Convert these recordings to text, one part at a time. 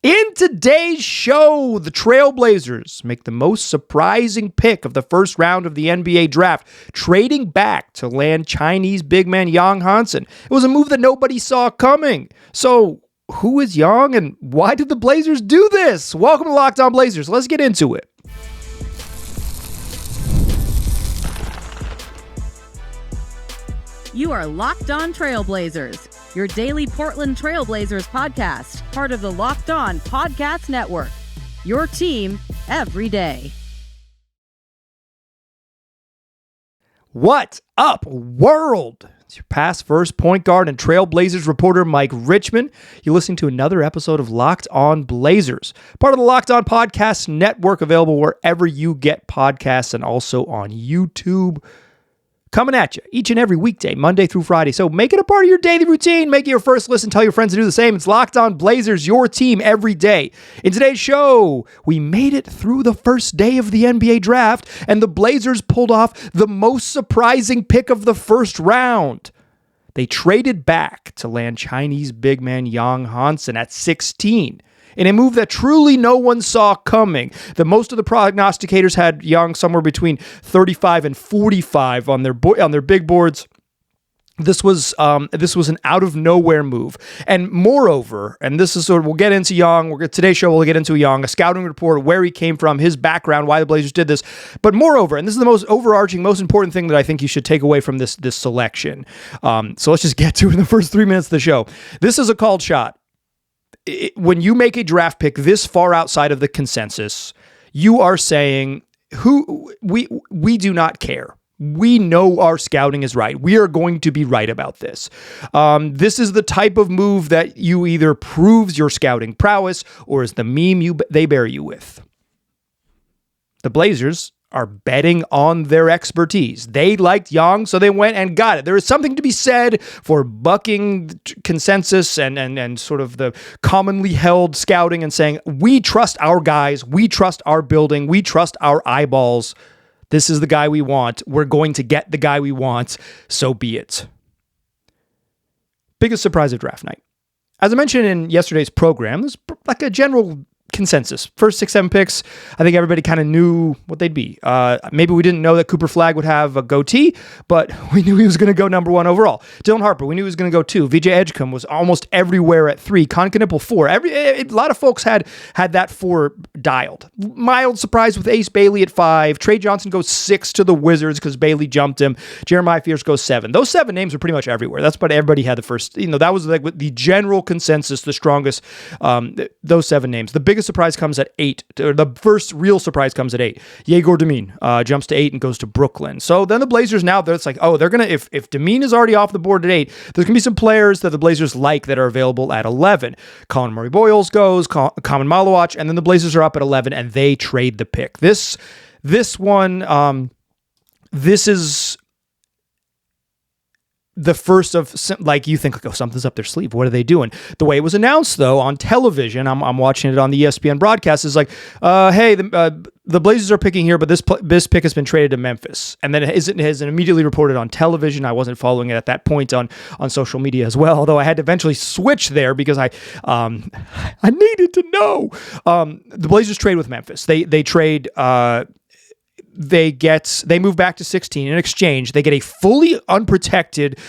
In today's show, the Trailblazers make the most surprising pick of the first round of the NBA draft, trading back to land Chinese big man Yang Hansen. It was a move that nobody saw coming. So, who is Yang and why did the Blazers do this? Welcome to Locked On Blazers. Let's get into it. You are Locked On Trailblazers, your daily Portland Trailblazers podcast, part of the Locked On Podcast Network. Your team every day. What up, world? It's your past first point guard and Trailblazers reporter, Mike Richmond. You're listening to another episode of Locked On Blazers, part of the Locked On Podcast Network, available wherever you get podcasts and also on YouTube. Coming at you each and every weekday, Monday through Friday. So make it a part of your daily routine. Make it your first listen. Tell your friends to do the same. It's Locked On Blazers, your team every day. In today's show, we made it through the first day of the NBA draft, and the Blazers pulled off the most surprising pick of the first round. They traded back to land Chinese big man Yang Hansen at 16. In a move that truly no one saw coming. Most of the prognosticators had Yang somewhere between 35 and 45 on their big boards. This was an out of nowhere move, and moreover, and this is we'll get into Yang. Today's show we'll get into Yang, a scouting report, where he came from, his background, why the Blazers did this. But moreover, and this is the most overarching, most important thing that I think you should take away from this selection. So let's just get to it in the first 3 minutes of the show. This is a called shot. When you make a draft pick this far outside of the consensus, you are saying, we do not care. We know our scouting is right. We are going to be right about this. This is the type of move that you either proves your scouting prowess or is the meme they bury you with. The Blazers are betting on their expertise. They liked Yang, so they went and got it. There is something to be said for bucking consensus and sort of the commonly held scouting and saying, we trust our guys, we trust our building, we trust our eyeballs. This is the guy we want. We're going to get the guy we want, so be it. Biggest surprise of draft night. As I mentioned in yesterday's program, there's like a general consensus. First 6-7 picks, I think everybody kind of knew what they'd be. Maybe we didn't know that Cooper Flagg would have a goatee, but we knew he was going to go number 1 overall. Dylan Harper, we knew he was going to go 2. VJ Edgecombe was almost everywhere at 3. Con Knipple 4. A lot of folks had that 4 dialed. Mild surprise with Ace Bailey at 5. Trey Johnson goes 6 to the Wizards because Bailey jumped him. Jeremiah Fierce goes 7. Those 7 names are pretty much everywhere. That's what everybody had the first. That was like the general consensus, the strongest. Those 7 names. The biggest surprise comes at 8. Or the first real surprise comes at 8. Yegor Demine jumps to 8 and goes to Brooklyn. So then the Blazers now, it's like, they're going to, if Demine is already off the board at 8, there's going to be some players that the Blazers like that are available at 11. Colin Murray-Boyles goes, Kamen Malawach, and then the Blazers are up at 11 and they trade the pick. This one, this is the first of, like, you think, something's up their sleeve. What are they doing? The way it was announced, though, on television, I'm watching it on the ESPN broadcast, is like, hey, the Blazers are picking here, but this pick has been traded to Memphis. And then it has immediately reported on television. I wasn't following it at that point on social media as well, although I had to eventually switch there because I needed to know. The Blazers trade with Memphis. They trade... They move back to 16. In exchange, they get a fully unprotected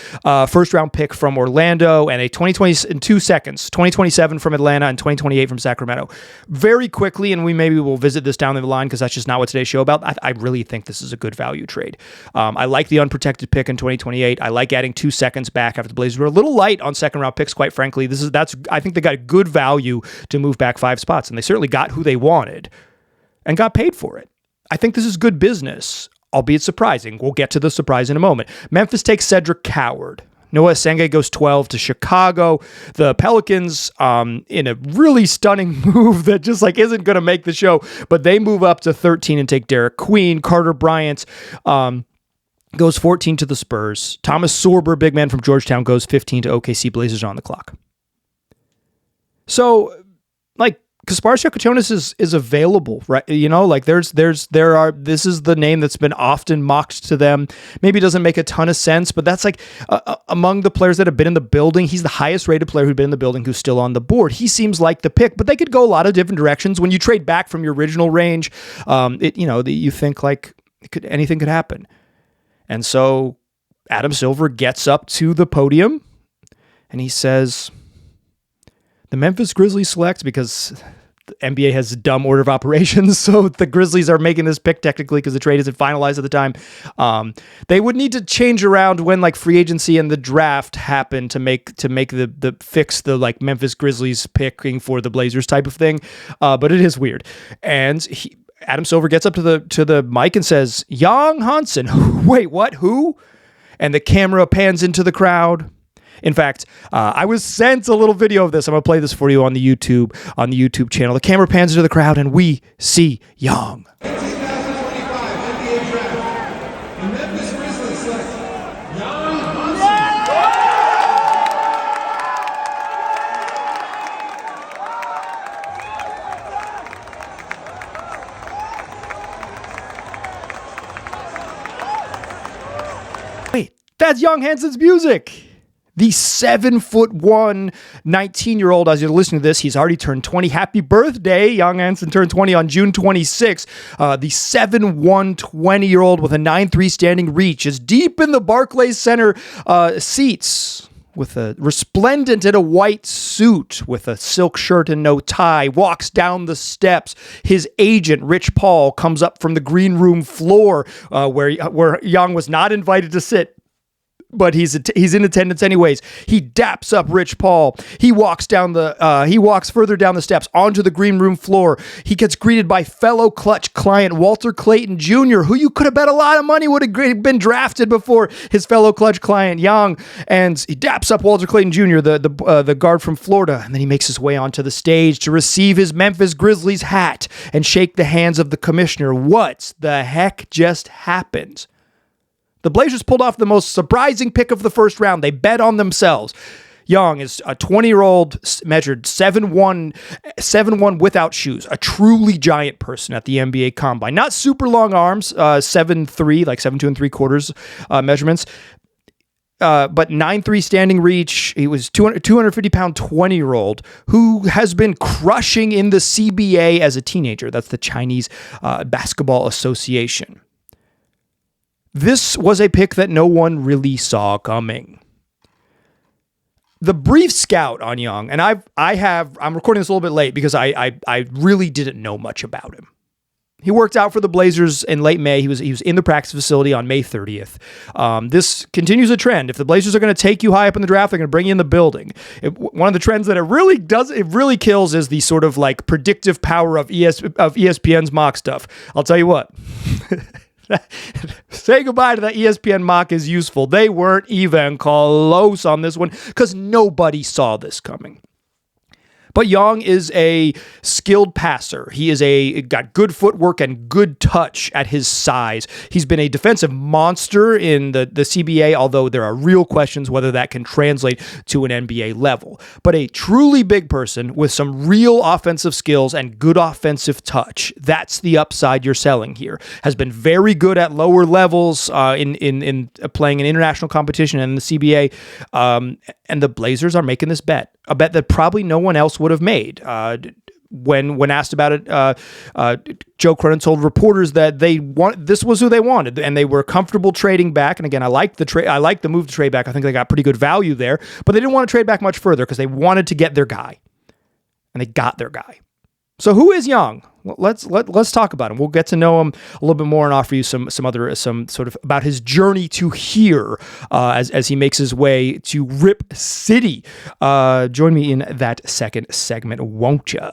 first round pick from Orlando and a 2027 from Atlanta and 2028 from Sacramento. Very quickly, and maybe we'll visit this down the line because that's just not what today's show about. I really think this is a good value trade. I like the unprotected pick in 2028. I like adding 2 seconds back after the Blazers were a little light on second round picks, quite frankly. I think they got a good value to move back 5 spots, and they certainly got who they wanted and got paid for it. I think this is good business, albeit surprising. We'll get to the surprise in a moment. Memphis takes Cedric Coward. Noah Senge goes 12 to Chicago. The Pelicans, in a really stunning move that just isn't going to make the show, but they move up to 13 and take Derek Queen. Carter Bryant goes 14 to the Spurs. Thomas Sorber, big man from Georgetown, goes 15 to OKC. Blazers on the clock. So, Kasparas Jokic is available, right? You know, like this is the name that's been often mocked to them. Maybe it doesn't make a ton of sense, but that's like among the players that have been in the building, he's the highest rated player who's been in the building who's still on the board. He seems like the pick, but they could go a lot of different directions. When you trade back from your original range, you think like anything could happen. And so Adam Silver gets up to the podium and he says, the Memphis Grizzlies select, because the NBA has a dumb order of operations, so the Grizzlies are making this pick technically because the trade isn't finalized at the time. They would need to change around when like free agency and the draft happen to make the fix the like Memphis Grizzlies picking for the Blazers type of thing. But it is weird. And Adam Silver gets up to the mic and says, Yang Hansen. Wait, what? Who? And the camera pans into the crowd. In fact, I was sent a little video of this. I'm going to play this for you on the YouTube channel. The camera pans into the crowd and we see Yang. 2025 NBA Draft. The Memphis Grizzlies select Yang Hansen. Wait, that's Yang Hansen's music. The 7'1", 19-year-old, as you're listening to this, he's already turned 20. Happy birthday. Yang Hansen turned 20 on June 26. The 7'1", 20-year-old with a 9'3" standing reach is deep in the Barclays Center seats with a resplendent in a white suit with a silk shirt and no tie, walks down the steps. His agent, Rich Paul, comes up from the green room floor where Yang was not invited to sit. But he's in attendance anyways. He daps up Rich Paul. He walks further down the steps onto the green room floor. He gets greeted by fellow Clutch client Walter Clayton Jr., who you could have bet a lot of money would have been drafted before his fellow Clutch client Yang. And he daps up Walter Clayton Jr., the guard from Florida, and then he makes his way onto the stage to receive his Memphis Grizzlies hat and shake the hands of the commissioner. What the heck just happened? The Blazers pulled off the most surprising pick of the first round. They bet on themselves. Yang is a 20-year-old, measured 7'1" without shoes, a truly giant person at the NBA Combine. Not super long arms, 7'3", like 7'2 3/4 measurements, but 9'3" standing reach. He was 250-pound 20-year-old who has been crushing in the CBA as a teenager. That's the Chinese Basketball Association. This was a pick that no one really saw coming. The brief scout on Yang, and I'm recording this a little bit late because I really didn't know much about him. He worked out for the Blazers in late May. He was in the practice facility on May 30th. This continues a trend. If the Blazers are going to take you high up in the draft, they're going to bring you in the building. One of the trends that it really kills is the sort of like predictive power of ESPN's mock stuff. I'll tell you what. Say goodbye to that ESPN mock is useful. They weren't even close on this one because nobody saw this coming. But Yang is a skilled passer. He is got good footwork and good touch at his size. He's been a defensive monster in the CBA, although there are real questions whether that can translate to an NBA level. But a truly big person with some real offensive skills and good offensive touch. That's the upside you're selling here. Has been very good at lower levels in playing in international competition and in the CBA. And the Blazers are making this bet. A bet that probably no one else would have made. When asked about it, Joe Cronin told reporters that this was who they wanted, and they were comfortable trading back. And again, I like the move to trade back. I think they got pretty good value there, but they didn't want to trade back much further because they wanted to get their guy, and they got their guy. So who is Yang? Well, let's talk about him. We'll get to know him a little bit more and offer you some sort of about his journey to here as he makes his way to Rip City. Join me in that second segment, won't ya?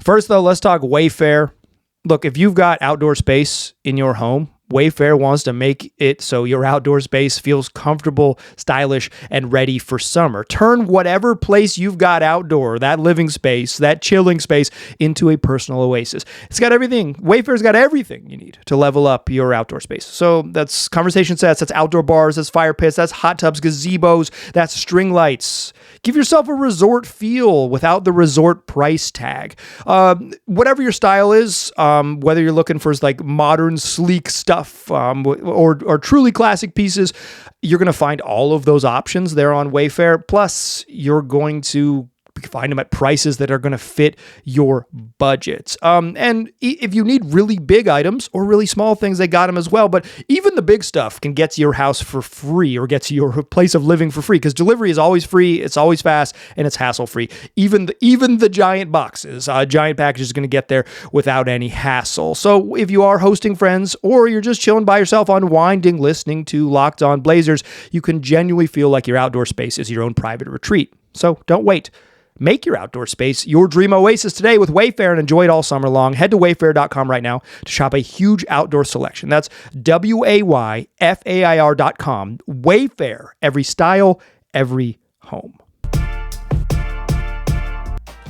First, though, let's talk Wayfair. Look, if you've got outdoor space in your home, Wayfair wants to make it so your outdoor space feels comfortable, stylish, and ready for summer. Turn whatever place you've got outdoor, that living space, that chilling space, into a personal oasis. It's got everything. Wayfair's got everything you need to level up your outdoor space. So that's conversation sets, that's outdoor bars, that's fire pits, that's hot tubs, gazebos, that's string lights. Give yourself a resort feel without the resort price tag. Whatever your style is, whether you're looking for like modern, sleek stuff, or truly classic pieces, you're going to find all of those options there on Wayfair. Plus, you're going to find them at prices that are going to fit your budget. And if you need really big items or really small things, they got them as well. But even the big stuff can get to your house for free or get to your place of living for free, because delivery is always free, it's always fast, and it's hassle-free. Even the giant boxes, giant packages are going to get there without any hassle. So if you are hosting friends or you're just chilling by yourself, unwinding, listening to Locked On Blazers, you can genuinely feel like your outdoor space is your own private retreat. So don't wait. Make your outdoor space your dream oasis today with Wayfair and enjoy it all summer long. Head to wayfair.com right now to shop a huge outdoor selection. That's WAYFAIR.com. Wayfair, every style, every home.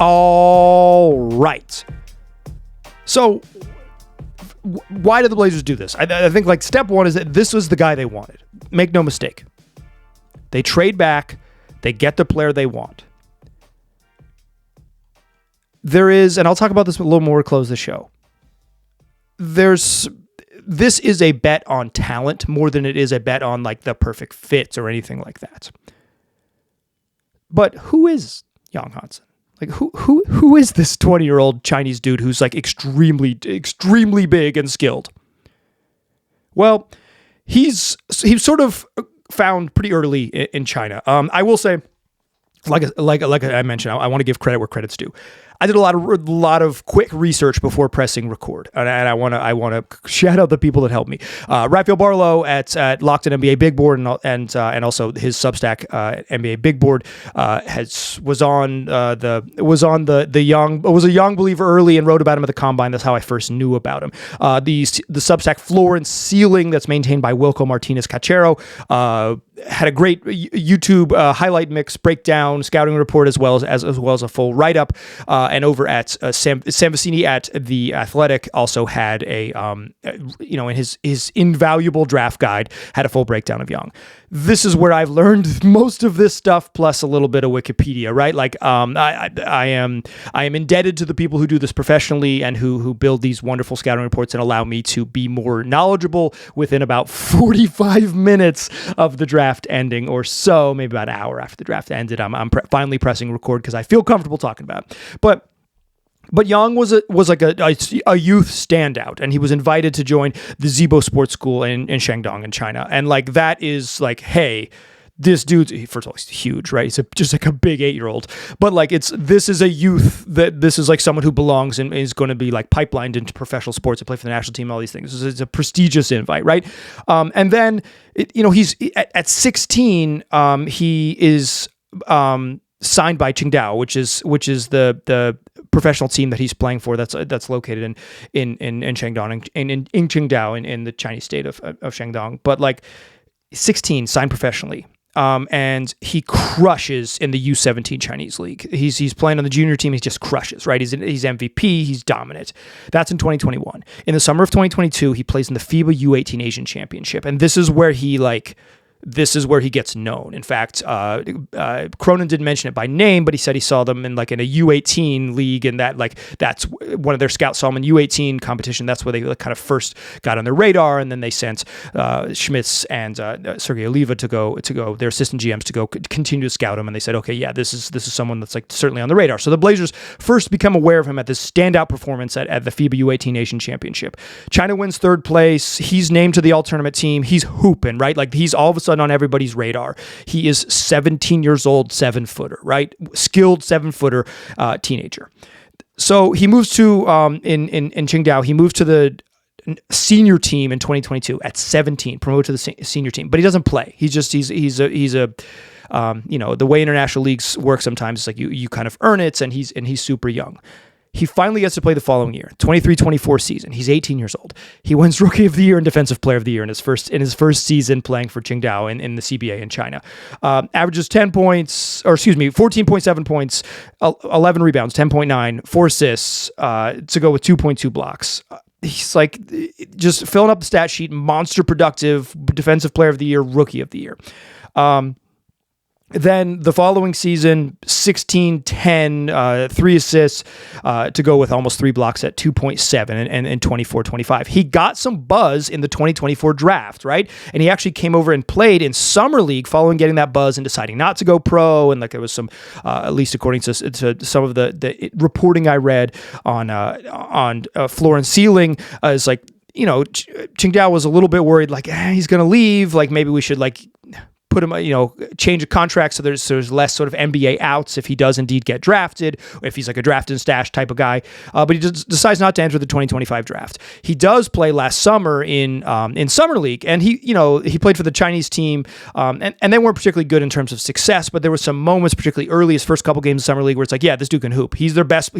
All right. So why did the Blazers do this? I think like step one is that this was the guy they wanted. Make no mistake. They trade back. They get the player they want. There is, and I'll talk about this a little more to close the show. This is a bet on talent more than it is a bet on like the perfect fits or anything like that. But who is Yang Hansen? Like who is this 20-year-old Chinese dude who's like extremely big and skilled? Well, he's sort of found pretty early in China. I will say, like I mentioned, I want to give credit where credit's due. I did a lot of quick research before pressing record, and I want to shout out the people that helped me. Raphael Barlow at Locked On NBA Big Board and also his Substack NBA Big Board was a Young believer early and wrote about him at the Combine. That's how I first knew about him. The Substack Floor and Ceiling that's maintained by Wilco Martinez Cachero had a great YouTube highlight mix breakdown, scouting report, as well as a full write up. And over at Sam Vecini at The Athletic also had in his invaluable draft guide, had a full breakdown of Young. This is where I've learned most of this stuff, plus a little bit of Wikipedia, right? Like, I am indebted to the people who do this professionally and who build these wonderful scouting reports and allow me to be more knowledgeable within about 45 minutes of the draft ending or so, maybe about an hour after the draft ended. I'm finally pressing record because I feel comfortable talking about it. But Yang was like a youth standout, and he was invited to join the Zibo Sports School in Shandong in China. And like that is like, hey, this dude's, first of all, he's huge, right? He's just like a big 8-year-old. But like this is a youth this is like someone who belongs and is going to be like pipelined into professional sports and play for the national team, all these things. It's a prestigious invite, right? And then he's at 16. He is signed by Qingdao, which is the professional team that he's playing for. That's located in Shandong in Qingdao in the Chinese state of Shandong. But like 16, signed professionally. And he crushes in the U17 Chinese league. He's playing on the junior team. He just crushes, right? He's MVP. He's dominant. That's in 2021. In the summer of 2022, he plays in the FIBA U18 Asian Championship, and this is where he gets known. In fact, Cronin didn't mention it by name, but he said he saw them in a U18 league, and that's one of their scouts saw him in U18 competition. That's where they kind of first got on their radar, and then they sent Schmitz and Sergey Oliva to go their assistant GMs to go continue to scout him, and they said, okay, yeah, this is someone that's like certainly on the radar. So the Blazers first become aware of him at this standout performance at the FIBA U18 Asian Championship. China wins third place. He's named to the all-tournament team. He's hooping, right? Like he's all of a sudden on everybody's radar. He is 17 years old, 7-footer, right? Skilled 7-footer teenager. So he moves to in Qingdao. He moved to the senior team in 2022 at 17, promoted to the senior team, but he doesn't play. He's a the way international leagues work sometimes is like you kind of earn it, and he's super young. He finally gets to play the following year, 23-24 season. He's 18 years old. He wins Rookie of the Year and Defensive Player of the Year in his first season playing for Qingdao in the CBA in China. Averages 14.7 points, 11 rebounds, 10.9, 4 assists, to go with 2.2 blocks. He's like just filling up the stat sheet, monster productive, Defensive Player of the Year, Rookie of the Year. Then the following season, 16, 10, 3 assists, to go with almost 3 blocks at 2.7 and 24, 25. He got some buzz in the 2024 draft, right? And he actually came over and played in Summer League following getting that buzz and deciding not to go pro. And like there was some, at least according to some of the reporting I read on Floor and Ceiling, is like, Qingdao was a little bit worried, like, he's going to leave. Like maybe we should put him, change a contract so there's less sort of NBA outs if he does indeed get drafted, or if he's like a draft and stash type of guy. But he just decides not to enter the 2025 draft. He does play last summer in Summer League, and he played for the Chinese team, and they weren't particularly good in terms of success, but there were some moments, particularly early, his first couple games of Summer League, where it's like, yeah, this dude can hoop. He's the best,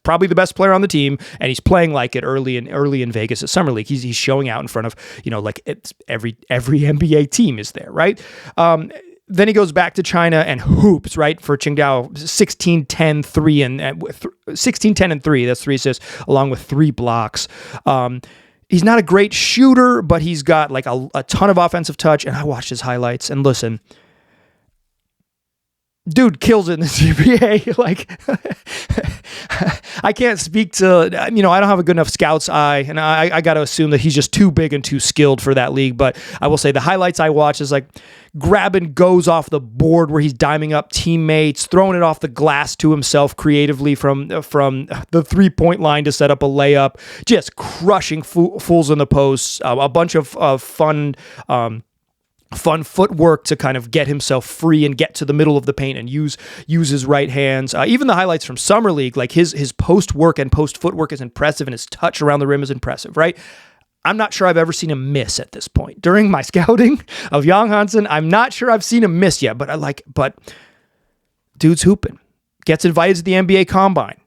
probably the best player on the team, and he's playing like it early in Vegas at Summer League. He's showing out in front of, like it's every NBA team is there, right? Then he goes back to China and hoops, right, for Qingdao, 16, 10, 3, and 16, 10, and 3. That's 3 assists, along with 3 blocks. He's not a great shooter, but he's got like a ton of offensive touch. And I watched his highlights, and listen, dude kills it in the CBA. Like, I can't speak to, I don't have a good enough scout's eye, and I got to assume that he's just too big and too skilled for that league. But I will say the highlights I watch is like grabbing goes off the board where he's diming up teammates, throwing it off the glass to himself creatively from the 3-point line to set up a layup, just crushing fools in the posts, a bunch of fun footwork to kind of get himself free and get to the middle of the paint and use his right hands. Even the highlights from Summer League, like his post work and post footwork is impressive, and his touch around the rim is impressive, right? I'm not sure I've ever seen him miss at this point. During my scouting of Yang Hansen, I'm not sure I've seen him miss yet, but dude's hooping. Gets invited to the NBA Combine.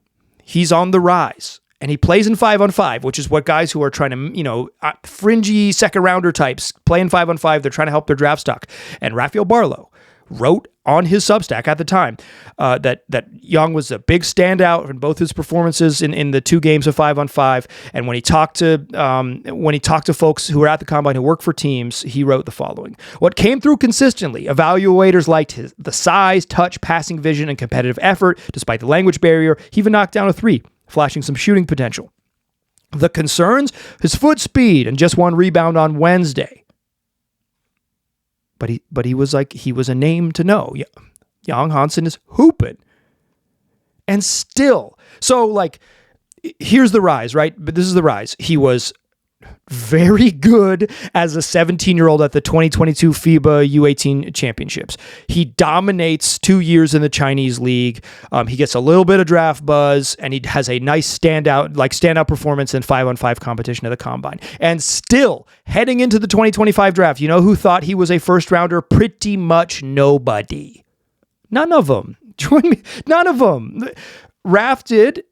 He's on the rise. And he plays in 5-on-5, which is what guys who are trying to, fringy second-rounder types play in 5-on-5. They're trying to help their draft stock. And Rafael Barlow wrote on his Substack at the time that Yang was a big standout in both his performances in the 2 games of 5-on-5. And when he talked to folks who were at the Combine who work for teams, he wrote the following: "What came through consistently, evaluators liked the size, touch, passing vision, and competitive effort. Despite the language barrier, he even knocked down a 3. Flashing some shooting potential. The concerns? His foot speed and just 1 rebound on Wednesday." But he was a name to know. Yang Hansen is hooping. And still, so like, here's the rise, right? But this is the rise. He was very good as a 17-year-old at the 2022 FIBA U18 championships. He dominates 2 years in the Chinese league. He gets a little bit of draft buzz, and he has a nice standout performance in 5-on-5 competition at the Combine. And still, heading into the 2025 draft, you know who thought he was a first rounder? Pretty much nobody. None of them. Join me. None of them. Raf did.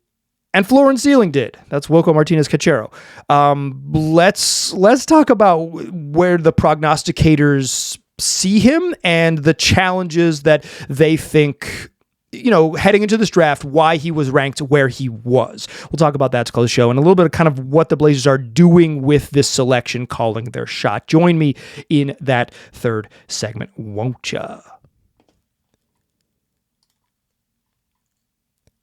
And Floor and Ceiling did. That's Wilco Martinez Cachero. Let's talk about where the prognosticators see him and the challenges that they think, heading into this draft, why he was ranked where he was. We'll talk about that to close the show and a little bit of kind of what the Blazers are doing with this selection, calling their shot. Join me in that third segment, won't ya?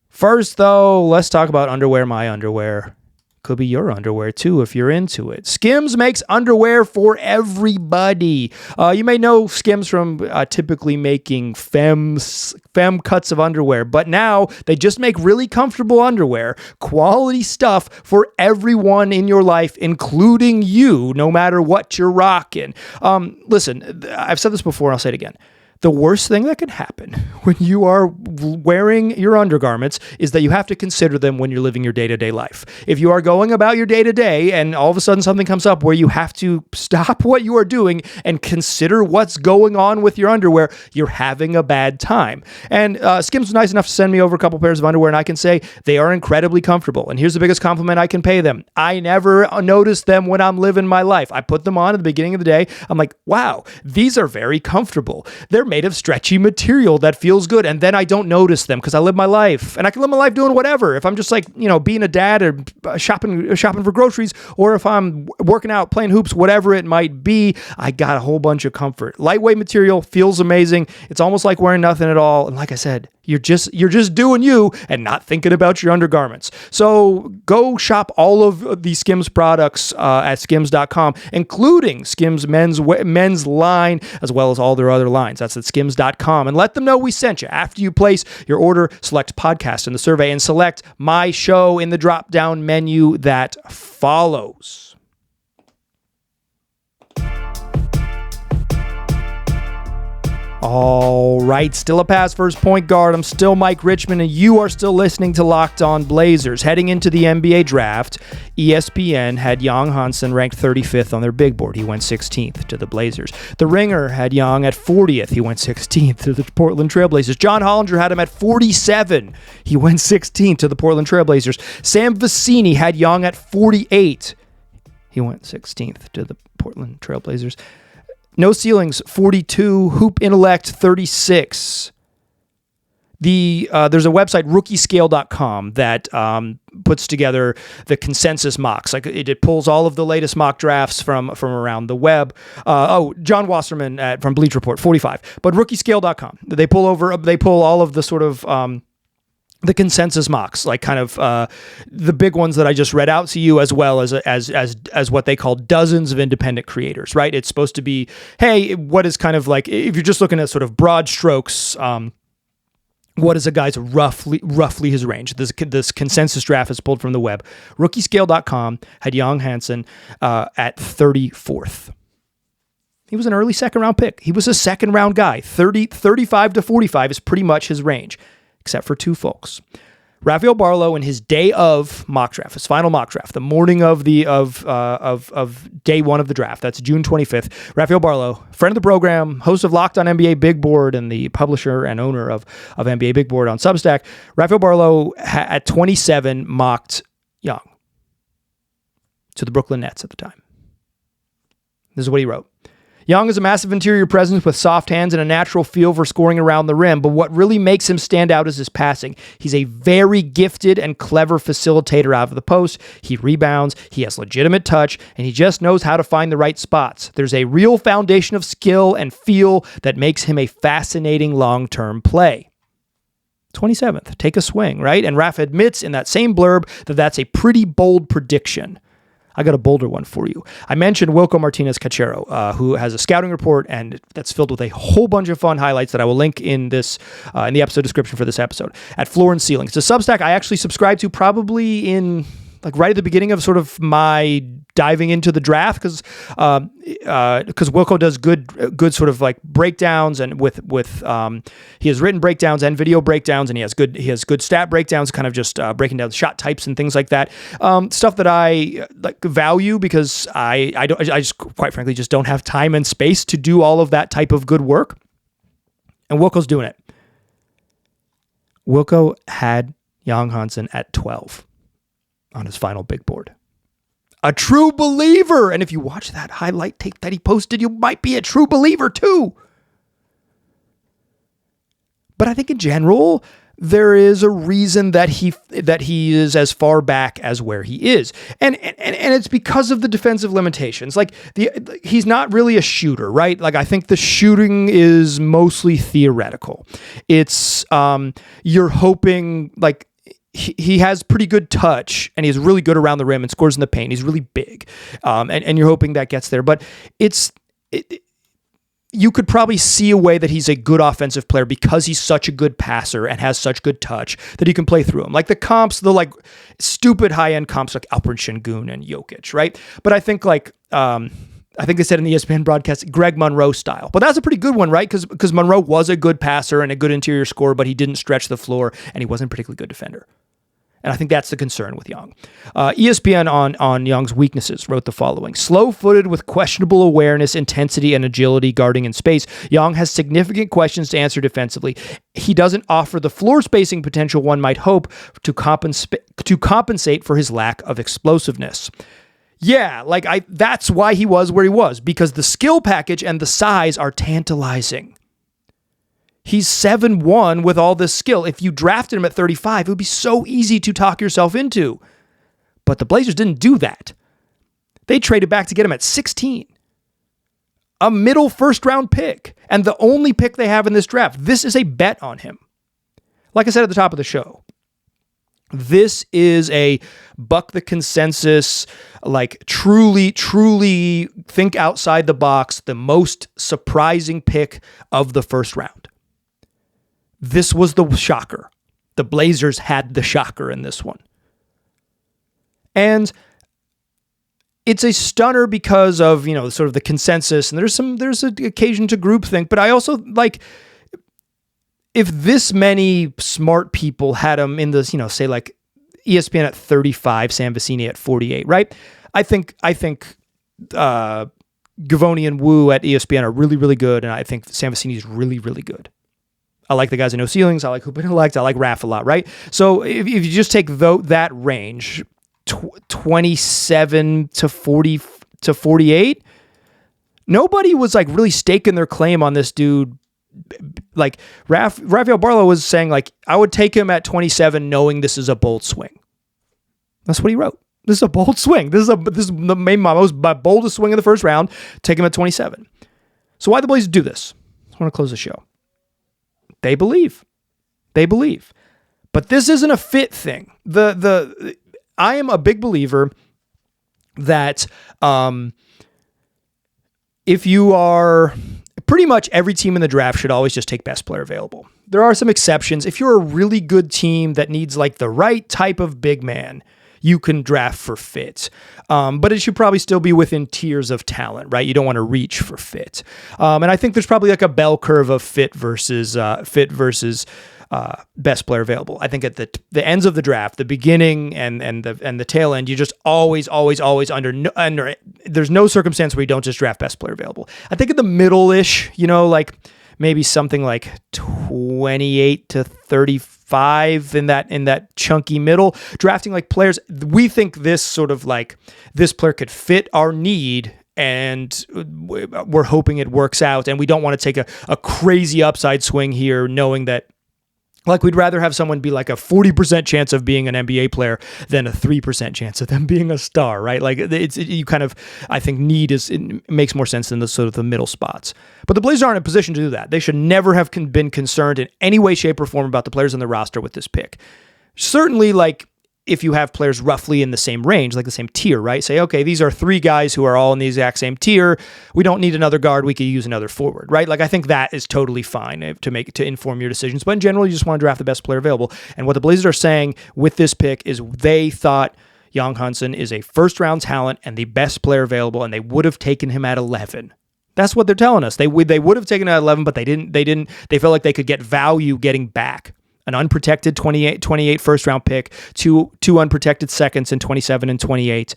First, though, let's talk about underwear, my underwear. Could be your underwear, too, if you're into it. Skims makes underwear for everybody. You may know Skims from typically making femme cuts of underwear, but now they just make really comfortable underwear, quality stuff for everyone in your life, including you, no matter what you're rocking. Listen, I've said this before, I'll say it again. The worst thing that can happen when you are wearing your undergarments is that you have to consider them when you're living your day-to-day life. If you are going about your day-to-day and all of a sudden something comes up where you have to stop what you are doing and consider what's going on with your underwear, you're having a bad time. And Skims was nice enough to send me over a couple pairs of underwear, and I can say they are incredibly comfortable. And here's the biggest compliment I can pay them. I never notice them when I'm living my life. I put them on at the beginning of the day. I'm like, wow, these are very comfortable. They're made of stretchy material that feels good, and then I don't notice them because I live my life, and I can live my life doing whatever. If I'm just like, being a dad or shopping for groceries, or if I'm working out, playing hoops, whatever it might be, I got a whole bunch of comfort. Lightweight material, feels amazing. It's almost like wearing nothing at all. And like I said, you're just doing you and not thinking about your undergarments. So go shop all of the Skims products at skims.com, including Skims men's line, as well as all their other lines. That's at skims.com. And let them know we sent you. After you place your order, select podcast in the survey and select my show in the drop-down menu that follows. All right, still a pass first point guard. I'm still Mike Richmond, and you are still listening to Locked On Blazers. Heading into the NBA draft, ESPN had Yang Hansen ranked 35th on their big board. He went 16th to the Blazers. The Ringer had Yang at 40th. He went 16th to the Portland Trailblazers. John Hollinger had him at 47. He went 16th to the Portland Trailblazers. Sam Vecini had Yang at 48. He went 16th to the Portland Trailblazers. No Ceilings, 42. Hoop Intellect, 36. There's a website, rookiescale.com, that puts together the consensus mocks. Like it pulls all of the latest mock drafts from around the web. John Wasserman from Bleach Report, 45. But rookiescale.com, they pull all of the sort of the consensus mocks, like kind of the big ones that I just read out to you, as well as what they call dozens of independent creators, right? It's supposed to be, hey, what is kind of like, if you're just looking at sort of broad strokes, what is a guy's roughly his range? This consensus draft is pulled from the web. Rookiescale.com had Yang Hansen at 34th. He was an early second round pick. He was a second round guy. 35 to 45 is pretty much his range, except for two folks. Rafael Barlow, in his day of mock draft, his final mock draft, the morning of day one of the draft, that's June 25th. Rafael Barlow, friend of the program, host of Locked On NBA Big Board, and the publisher and owner of NBA Big Board on Substack. Rafael Barlow at 27 mocked Yang to the Brooklyn Nets at the time. This is what he wrote. Yang is a massive interior presence with soft hands and a natural feel for scoring around the rim, but what really makes him stand out is his passing. He's a very gifted and clever facilitator out of the post. He rebounds, he has legitimate touch, and he just knows how to find the right spots. There's a real foundation of skill and feel that makes him a fascinating long-term play. 27th, take a swing, right? And Raf admits in that same blurb that that's a pretty bold prediction. I got a bolder one for you. I mentioned Wilco Martinez-Cachero, who has a scouting report, and that's filled with a whole bunch of fun highlights that I will link in this in the episode description for this episode at Floor and Ceiling. It's a Substack I actually subscribe to probably in like right at the beginning of sort of my diving into the draft, because Wilco does good sort of like breakdowns, and with he has written breakdowns and video breakdowns, and he has good stat breakdowns, kind of just breaking down shot types and things like that. Stuff that I like value, because I just quite frankly just don't have time and space to do all of that type of good work. And Wilco's doing it. Wilco had Yang Hansen at 12 on his final big board. A true believer. And if you watch that highlight tape that he posted, you might be a true believer too. But I think in general, there is a reason that he is as far back as where he is. And it's because of the defensive limitations. Like he's not really a shooter, right? Like I think the shooting is mostly theoretical. It's you're hoping like he has pretty good touch, and he's really good around the rim and scores in the paint. He's really big. And you're hoping that gets there, but you could probably see a way that he's a good offensive player because he's such a good passer and has such good touch that he can play through him. Like the comps, the like stupid high-end comps like Alperen Şengün and Jokic, right? But I think like, I think they said in the ESPN broadcast, Greg Monroe style. But that's a pretty good one, right? Because Monroe was a good passer and a good interior scorer, but he didn't stretch the floor, and he wasn't a particularly good defender. And I think that's the concern with Yang. ESPN on Yang's weaknesses wrote the following. Slow-footed with questionable awareness, intensity, and agility guarding in space, Yang has significant questions to answer defensively. He doesn't offer the floor spacing potential one might hope to compensate for his lack of explosiveness. Yeah, that's why he was where he was, because the skill package and the size are tantalizing. He's 7'1" with all this skill. If you drafted him at 35, it would be so easy to talk yourself into. But the Blazers didn't do that. They traded back to get him at 16. A middle first-round pick, and the only pick they have in this draft. This is a bet on him. Like I said at the top of the show, this is a buck the consensus, truly think outside the box, the most surprising pick of the first round. This was the shocker. The Blazers had the shocker in this one. And it's a stunner because of, sort of the consensus, and there's an occasion to groupthink, but I also if this many smart people had him in this, say ESPN at 35, Sam Vecini at 48, right? I think Gavoni and Wu at ESPN are really, really good, and I think Sam Vecini is really, really good. I like the guys in No Ceilings. I like Hoop Intellect. I like Raph a lot, right? So if you just take that range, 27 to 40 to 48, nobody was really staking their claim on this dude. Rafael Barlow was saying I would take him at 27 knowing this is a bold swing. That's what he wrote. This is a bold swing. This is maybe my boldest swing of the first round. Take him at 27. So why the Blazers do this? I want to close the show. They believe. But this isn't a fit thing. I am a big believer that if you are pretty much every team in the draft should always just take best player available. There are some exceptions. If you're a really good team that needs the right type of big man, you can draft for fit. But it should probably still be within tiers of talent, right? You don't want to reach for fit. And I think there's probably a bell curve of fit versus best player available. I think at the ends of the draft, the beginning and the tail end, you just always under there's no circumstance where you don't just draft best player available. I think at the middle-ish, maybe something like 28 to 35 in that chunky middle, drafting players. We think this sort of this player could fit our need, and we're hoping it works out. And we don't want to take a crazy upside swing here, knowing that we'd rather have someone be a 40% chance of being an NBA player than a 3% chance of them being a star, right? I think it makes more sense than the sort of the middle spots. But the Blazers aren't in a position to do that. They should never have been concerned in any way, shape, or form about the players on the roster with this pick. Certainly, if you have players roughly in the same range, the same tier, right? Say, okay, these are three guys who are all in the exact same tier. We don't need another guard. We could use another forward, right? I think that is totally fine to inform your decisions. But in general, you just want to draft the best player available. And what the Blazers are saying with this pick is they thought Yang Hansen is a first-round talent and the best player available, and they would have taken him at 11. That's what they're telling us. They would have taken him at 11, but they didn't. They felt like they could get value getting back an unprotected 28 first-round pick, two unprotected seconds in 27 and 28.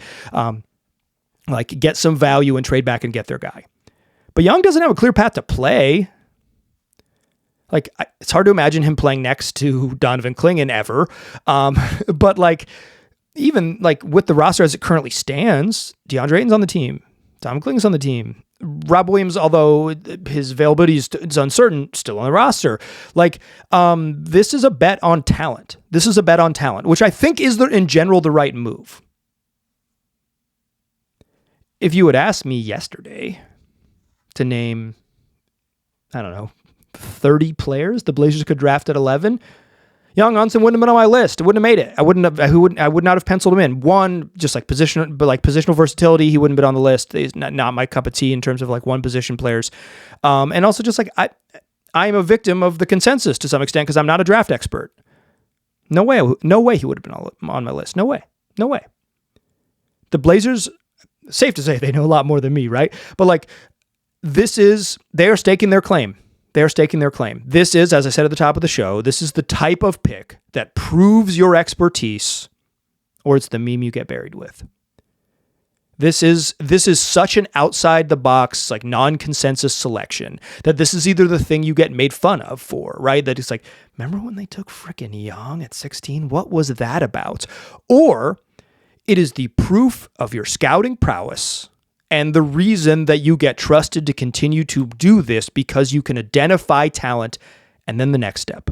Get some value and trade back and get their guy. But Young doesn't have a clear path to play. It's hard to imagine him playing next to Donovan Clingan ever. But even with the roster as it currently stands, DeAndre Ayton's on the team. Donovan Clingan's on the team. Rob Williams, although his availability is uncertain, still on the roster. This is a bet on talent. Which I think is in general the right move. If you had asked me yesterday to name, 30 players the Blazers could draft at 11, Yang Hansen wouldn't have been on my list. It wouldn't have made it. I would not have penciled him in. One, just positional versatility, he wouldn't have been on the list. He's not my cup of tea in terms of one position players. And also just I am a victim of the consensus to some extent because I'm not a draft expert. No way he would have been on my list. No way. The Blazers safe to say they know a lot more than me, right? But like, they are staking their claim. They're staking their claim. This is, as I said at the top of the show, this is the type of pick that proves your expertise, or it's the meme you get buried with. This is such an outside the box, like non-consensus selection that this is either the thing you get made fun of for, right? That it's like, remember when they took frickin' Yang at 16? What was that about? Or it is the proof of your scouting prowess and the reason that you get trusted to continue to do this because you can identify talent and then the next step,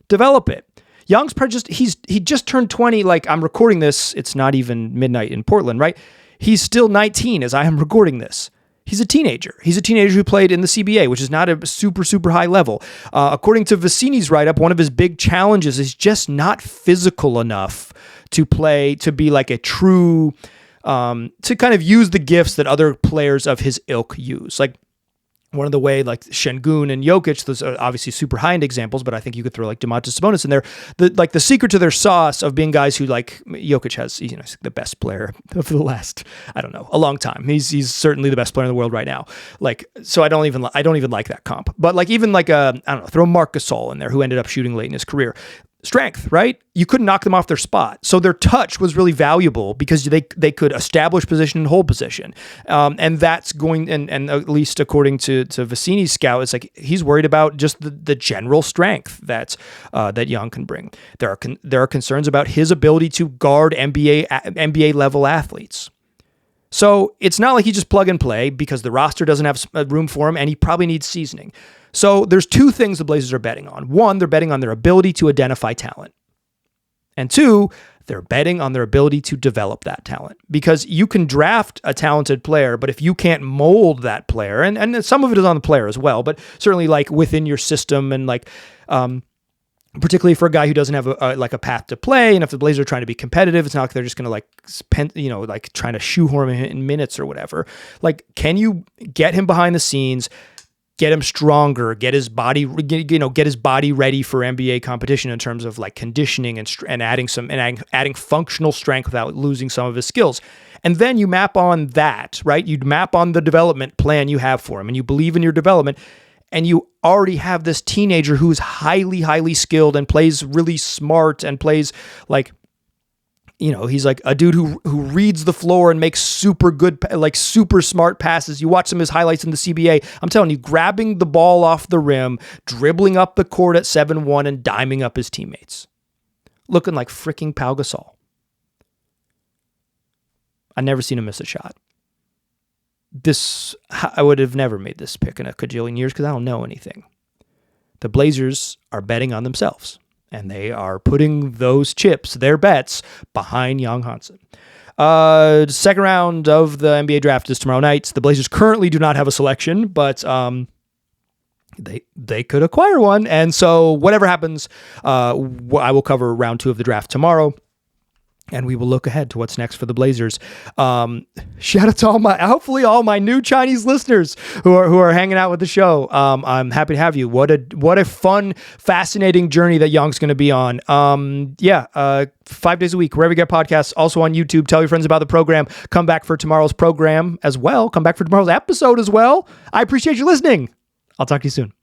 develop it. Yang's he just turned 20. Like, I'm recording this. It's not even midnight in Portland, right? He's still 19 as I am recording this. He's a teenager. He's a teenager who played in the CBA, which is not a super, super high level. According to Vicini's write-up, one of his big challenges is just not physical enough to be like a true, to kind of use the gifts that other players of his ilk use. Like, one of the way, like Şengün and Jokic, those are obviously super high-end examples, but I think you could throw like Domantas Sabonis in there. The secret to their sauce of being guys who, like, Jokic has, the best player of the last, I don't know, a long time. He's certainly the best player in the world right now. Like, so I don't even like that comp. But like, even like throw Marc Gasol in there, who ended up shooting late in his career. Strength, right? You couldn't knock them off their spot. So their touch was really valuable because they could establish position and hold position. And that's going, and at least according to Vicini's scout, it's like he's worried about just the general strength that Yang can bring. There are concerns about his ability to guard NBA level athletes. So it's not like he just plug and play because the roster doesn't have room for him and he probably needs seasoning. So there's two things the Blazers are betting on. One, they're betting on their ability to identify talent. And two, they're betting on their ability to develop that talent. Because you can draft a talented player, but if you can't mold that player, and some of it is on the player as well, but certainly like within your system and like, particularly for a guy who doesn't have a path to play, and if the Blazers are trying to be competitive, it's not like they're just going to like spend, like trying to shoehorn him in minutes or whatever. Like, can you get him behind the scenes, get him stronger, get his body ready for NBA competition in terms of like conditioning and adding functional strength without losing some of his skills. And then you map on that, right? You'd map on the development plan you have for him, and you believe in your development. And you already have this teenager who's highly, highly skilled and plays really smart and plays like, he's like a dude who reads the floor and makes super good, like super smart passes. You watch some of his highlights in the CBA. I'm telling you, grabbing the ball off the rim, dribbling up the court at 7-1 and diming up his teammates. Looking like freaking Pau Gasol. I've never seen him miss a shot. I would have never made this pick in a cajillion years because I don't know anything. The Blazers are betting on themselves, and they are putting those chips, their bets, behind Yang Hansen. Second round of the NBA draft is tomorrow night. The Blazers currently do not have a selection, but they could acquire one. And so whatever happens, I will cover round 2 of the draft tomorrow. And we will look ahead to what's next for the Blazers. Shout out to hopefully all my new Chinese listeners who are hanging out with the show. I'm happy to have you. What a fun, fascinating journey that Yang's going to be on. 5 days a week, wherever you get podcasts. Also on YouTube. Tell your friends about the program. Come back for tomorrow's program as well. Come back for tomorrow's episode as well. I appreciate you listening. I'll talk to you soon.